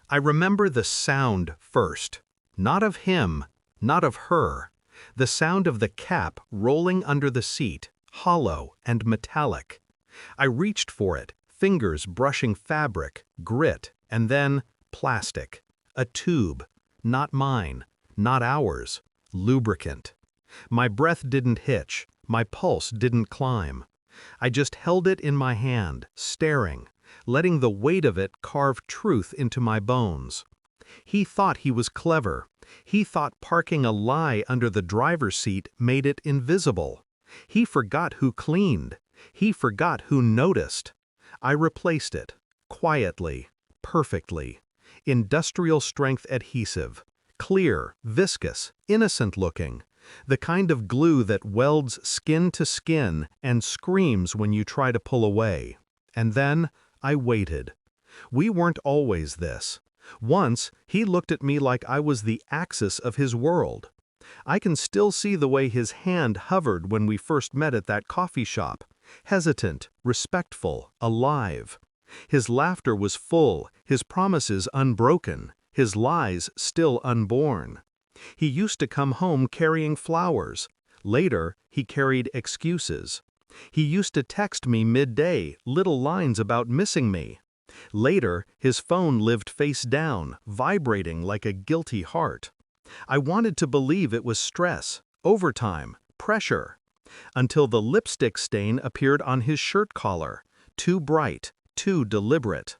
I remember the sound first. Not of him, not of her. The sound of the cap rolling under the seat, hollow and metallic. I reached for it, fingers brushing fabric, grit, and then plastic. A tube. Not mine, not ours. Lubricant. My breath didn't hitch, my pulse didn't climb. I just held it in my hand, staring, letting the weight of it carve truth into my bones. He thought he was clever. He thought parking a lie under the driver's seat made it invisible. He forgot who cleaned. He forgot who noticed. I replaced it, quietly, perfectly. Industrial strength adhesive. Clear, viscous, innocent-looking. The kind of glue that welds skin to skin and screams when you try to pull away. And then I waited. We weren't always this. Once, he looked at me like I was the axis of his world. I can still see the way his hand hovered when we first met at that coffee shop. Hesitant, respectful, alive. His laughter was full, his promises unbroken, his lies still unborn. He used to come home carrying flowers. Later, he carried excuses. He used to text me midday, little lines about missing me. Later, his phone lived face down, vibrating like a guilty heart. I wanted to believe it was stress, overtime, pressure. Until the lipstick stain appeared on his shirt collar, too bright, too deliberate.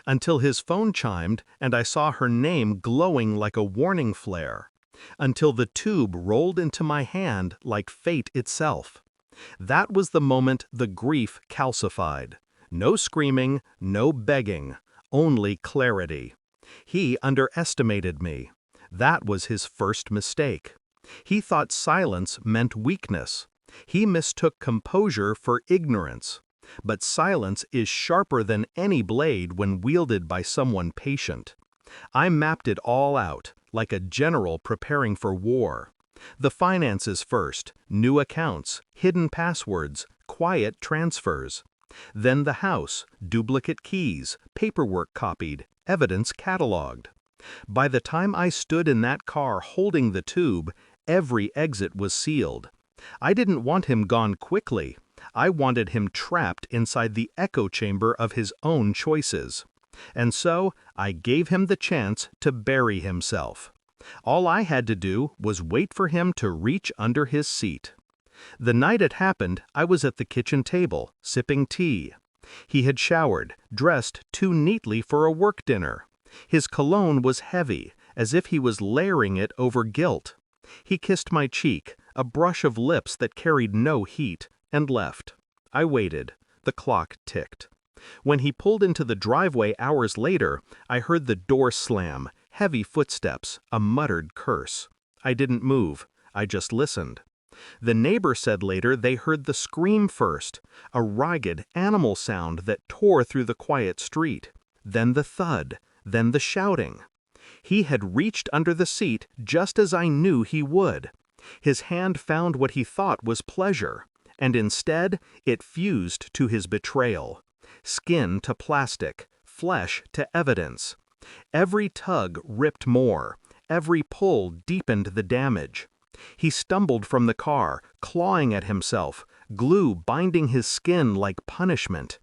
Until his phone chimed and I saw her name glowing like a warning flare. Until the tube rolled into my hand like fate itself. That was the moment the grief calcified. No screaming, no begging, only clarity. He underestimated me. That was his first mistake. He thought silence meant weakness. He mistook composure for ignorance. But silence is sharper than any blade when wielded by someone patient. I mapped it all out, like a general preparing for war. The finances first, new accounts, hidden passwords, quiet transfers. Then the house, duplicate keys, paperwork copied, evidence cataloged. By the time I stood in that car holding the tube, every exit was sealed. I didn't want him gone quickly. I wanted him trapped inside the echo chamber of his own choices. And so I gave him the chance to bury himself. All I had to do was wait for him to reach under his seat. The night it happened, I was at the kitchen table, sipping tea. He had showered, dressed too neatly for a work dinner. His cologne was heavy, as if he was layering it over guilt. He kissed my cheek, a brush of lips that carried no heat, and left. I waited. The clock ticked. When he pulled into the driveway hours later, I heard the door slam, heavy footsteps, a muttered curse. I didn't move. I just listened. The neighbor said later they heard the scream first, a ragged animal sound that tore through the quiet street. Then the thud, then the shouting. He had reached under the seat just as I knew he would. His hand found what he thought was pleasure, and instead it fused to his betrayal. Skin to plastic, flesh to evidence. Every tug ripped more, every pull deepened the damage. He stumbled from the car, clawing at himself, glue binding his skin like punishment.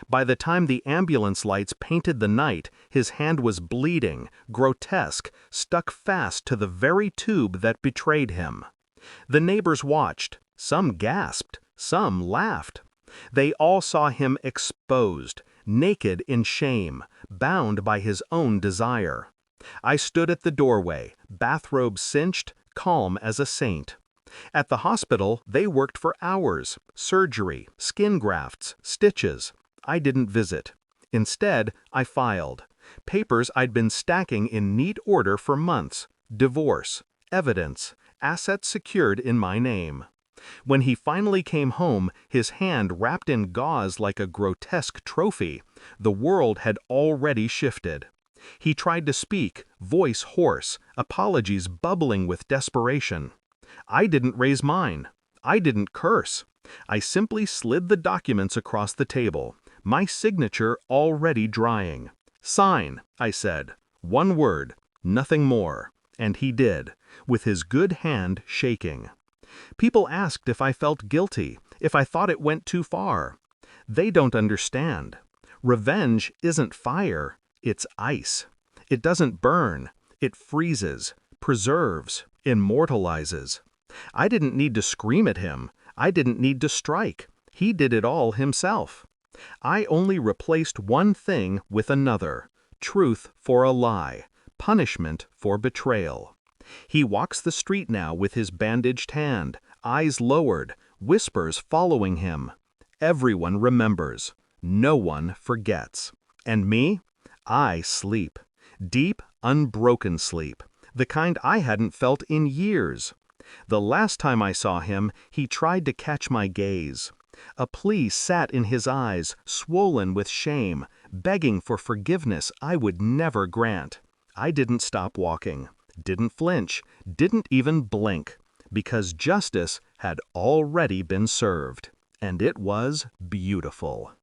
By the time the ambulance lights painted the night, his hand was bleeding, grotesque, stuck fast to the very tube that betrayed him. The neighbors watched. Some gasped, some laughed. They all saw him exposed, naked in shame, bound by his own desire. I stood at the doorway, bathrobe cinched, calm as a saint. At the hospital, they worked for hours, surgery, skin grafts, stitches. I didn't visit. Instead, I filed. Papers I'd been stacking in neat order for months. Divorce, evidence, assets secured in my name. When he finally came home, his hand wrapped in gauze like a grotesque trophy, the world had already shifted. He tried to speak, voice hoarse, apologies bubbling with desperation. I didn't raise mine. I didn't curse. I simply slid the documents across the table, my signature already drying. "Sign," I said. One word, nothing more, and he did, with his good hand shaking. People asked if I felt guilty, if I thought it went too far. They don't understand. Revenge isn't fire, it's ice. It doesn't burn, it freezes, preserves, immortalizes. I didn't need to scream at him. I didn't need to strike. He did it all himself. I only replaced one thing with another, truth for a lie, punishment for betrayal. He walks the street now with his bandaged hand, eyes lowered, whispers following him. Everyone remembers. No one forgets. And me? I sleep. Deep, unbroken sleep. The kind I hadn't felt in years. The last time I saw him, he tried to catch my gaze. A plea sat in his eyes, swollen with shame, begging for forgiveness I would never grant. I didn't stop walking, didn't flinch, didn't even blink, because justice had already been served, and it was beautiful.